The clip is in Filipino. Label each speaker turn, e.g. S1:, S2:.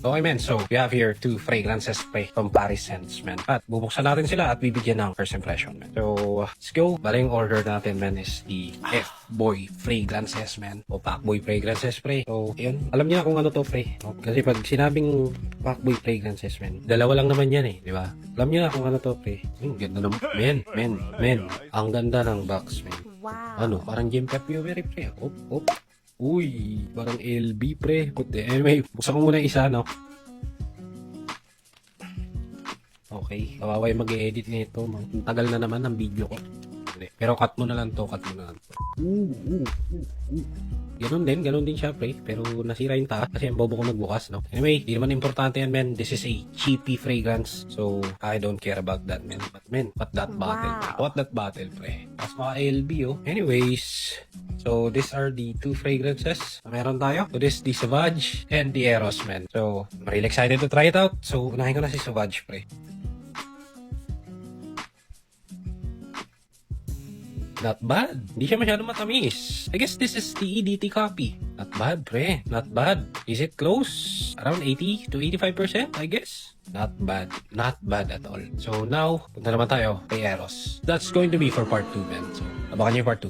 S1: Okay, men. So, we have here two fragrances spray from Paris Scents, man. At bubuksan natin sila at bibigyan ng first impression, man. So, let's go. Bali yung order natin, man, is the F-Boy Fragrances, man. O Pacboy Fragrances spray. So, yun. Alam niya kung ano to, pre. No? Kasi pag sinabing Pacboy Fragrances, man, dalawa lang naman yan, eh. Di ba? Alam niya kung ano to, pre. Ganda naman. Men. Ang ganda ng box, man.
S2: Wow.
S1: Ano? Parang Gem Perfumery, pre. Op. Uy, parang LB, pre. Puti. Anyway, buksan ko muna isa, no? Okay, kawawa yung mag-edit nito. Ang tagal na naman ng video ko. Pero cut mo na lang to, Ganun din siya, pre. Pero nasira yung taas kasi ang bobo ko nagbukas, no? Anyway, di naman importante yan, man. This is a cheapy fragrance. So, I don't care about that, man. But, man, what that bottle, pre? What that bottle, pre? Mas mga LB, oh. Anyways, so these are the two fragrances na meron tayo. So, this is the Sauvage and the Eros, man. So, I'm really excited to try it out. So, unahin ko na si Sauvage, pre. Not bad. Hindi siya masyadong matamis. I guess this is the EDT copy. Not bad, pre. Not bad. Is it close? Around 80 to 85%, I guess? Not bad. Not bad at all. So now, punta naman tayo kay Eros. That's going to be for part 2, man. So, abangan niyo yung part 2.